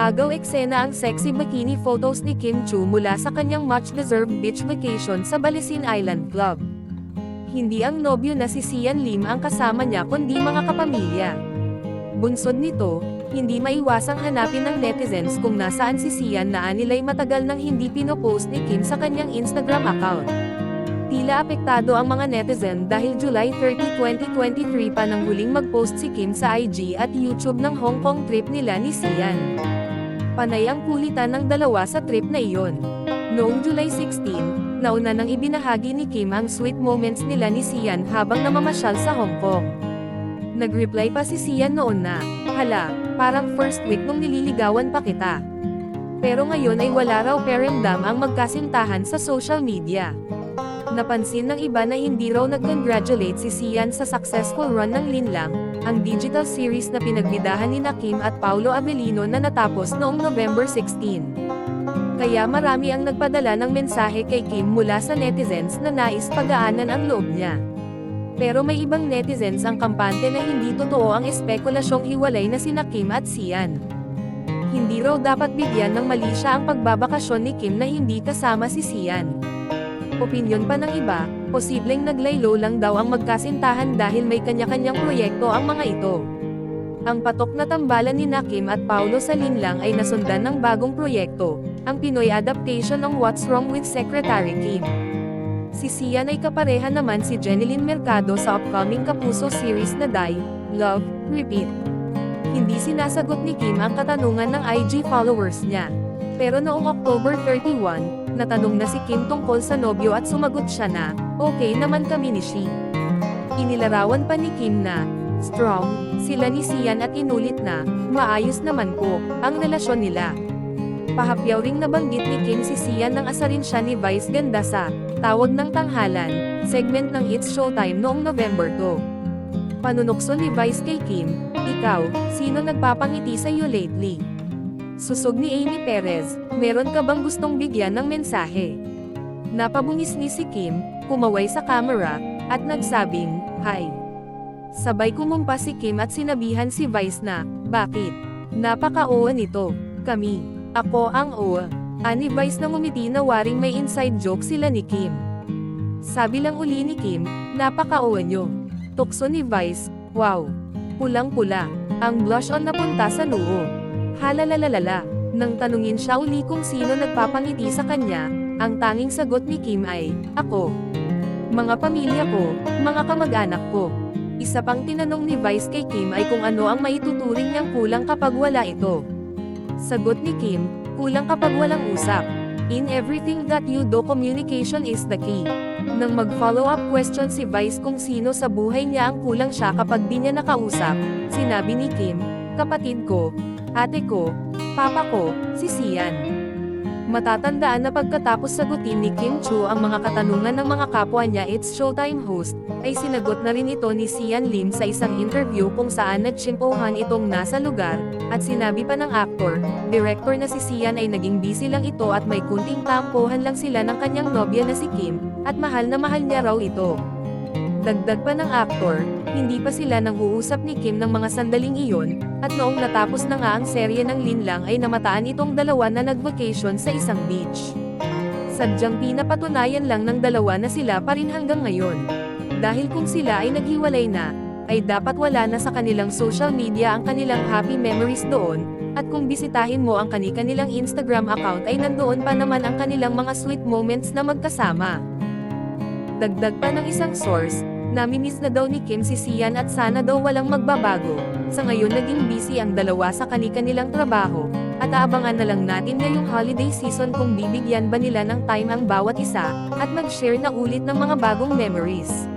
Agaw eksena ang sexy bikini photos ni Kim Chu mula sa kanyang much-deserved beach vacation sa Balisin Island Club. Hindi ang nobyo na si Sian Lim ang kasama niya kundi mga kapamilya. Bunsod nito, hindi maiwasang hanapin ng netizens kung nasaan si Sian na anilay matagal nang hindi pinopost ni Kim sa kanyang Instagram account. Tila apektado ang mga netizen dahil July 30, 2023 pa nang huling mag-post si Kim sa IG at YouTube ng Hong Kong trip nila ni Sian. Panay ang kulitan ng dalawa sa trip na iyon. Noong July 16, nauna nang ibinahagi ni Kim ang sweet moments nila ni Sian habang namamasyal sa Hong Kong. Nag-reply pa si Sian noon na, "Hala, parang first week nung nililigawan pa kita." Pero ngayon ay wala raw paramdam ang magkasintahan sa social media. Napansin ng iba na hindi raw nag-congratulate si Sian sa successful run ng Linlang, ang digital series na pinagbidahan ni Kim at Paulo Avellino na natapos noong November 16. Kaya marami ang nagpadala ng mensahe kay Kim mula sa netizens na nais pagaanan ang loob niya. Pero may ibang netizens ang kampante na hindi totoo ang espekulasyong hiwalay na sina Kim at Sian. Hindi raw dapat bigyan ng mali siya ang pagbabakasyon ni Kim na hindi kasama si Sian. Opinyon pa ng iba, posibleng naglaylo lang daw ang magkasintahan dahil may kanya-kanyang proyekto ang mga ito. Ang patok na tambalan ni Kim at Paulo sa Linlang ay nasundan ng bagong proyekto, ang Pinoy adaptation ng What's Wrong with Secretary Kim. Si Sian ay kapareha naman si Jeneline Mercado sa upcoming Kapuso series na Die, Love, Repeat. Hindi sinasagot ni Kim ang katanungan ng IG followers niya. Pero noong October 31, natanong na si Kim tungkol sa nobyo at sumagot siya na, "Okay naman kami ni Shi." Inilarawan pa ni Kim na, "Strong," sila ni Sian at inulit na, "Maayos naman po," ang relasyon nila. Pahapyaw ring nabanggit ni Kim si Sian nang asarin siya ni Vice Ganda sa Tawag ng Tanghalan, segment ng It's Showtime noong November 2. Panunukso ni Vice kay Kim, "Ikaw, sino nagpapangiti sa iyo lately?" Susog ni Amy Perez, "Meron ka bang gustong bigyan ng mensahe?" Napabungis ni si Kim, kumaway sa camera, at nagsabing, "Hi." Sabay kumumpa si Kim at sinabihan si Vice na, "Bakit? Napaka-owa nito, kami. Ako ang owa." Ani Vice na ngumiti na waring may inside joke sila ni Kim. Sabi lang uli ni Kim, "Napaka-owa nyo." Tukso ni Vice, "Wow. Pulang-pula. Ang blush on napunta sa noo." Halalalalala. Nang tanungin siya uli kung sino nagpapangiti sa kanya, ang tanging sagot ni Kim ay, "Ako. Mga pamilya ko, mga kamag-anak ko." Isa pang tinanong ni Vice kay Kim ay kung ano ang maituturing niyang kulang kapag wala ito. Sagot ni Kim, "Kulang kapag walang usap. In everything that you do, communication is the key." Nang mag-follow-up question si Vice kung sino sa buhay niya ang kulang siya kapag di niya nakausap, sinabi ni Kim, "Kapatid ko, ate ko, papa ko, si Sian." Matatandaan na pagkatapos sagutin ni Kim Chu ang mga katanungan ng mga kapwa niya It's Showtime host, ay sinagot na rin ito ni Sian Lim sa isang interview kung saan nagtsimpohan itong nasa lugar, at sinabi pa ng aktor, director na si Sian ay naging busy lang ito at may kunting tampuhan lang sila ng kanyang nobya na si Kim, at mahal na mahal niya raw ito. Dagdag pa ng aktor, hindi pa sila nang-uusap ni Kim ng mga sandaling iyon, at noong natapos na nga ang serye ng Linlang ay namataan itong dalawa na nag-vacation sa isang beach. Sadyang pinapatunayan lang ng dalawa na sila pa rin hanggang ngayon. Dahil kung sila ay naghiwalay na, ay dapat wala na sa kanilang social media ang kanilang happy memories doon, at kung bisitahin mo ang kanilang Instagram account ay nandoon pa naman ang kanilang mga sweet moments na magkasama. Dagdag pa ng isang source, namimiss na daw ni Kim si Sian at sana daw walang magbabago. Sa ngayon naging busy ang dalawa sa kanilang trabaho, at aabangan na lang natin ngayong holiday season kung bibigyan ba nila ng time ang bawat isa, at mag-share na ulit ng mga bagong memories.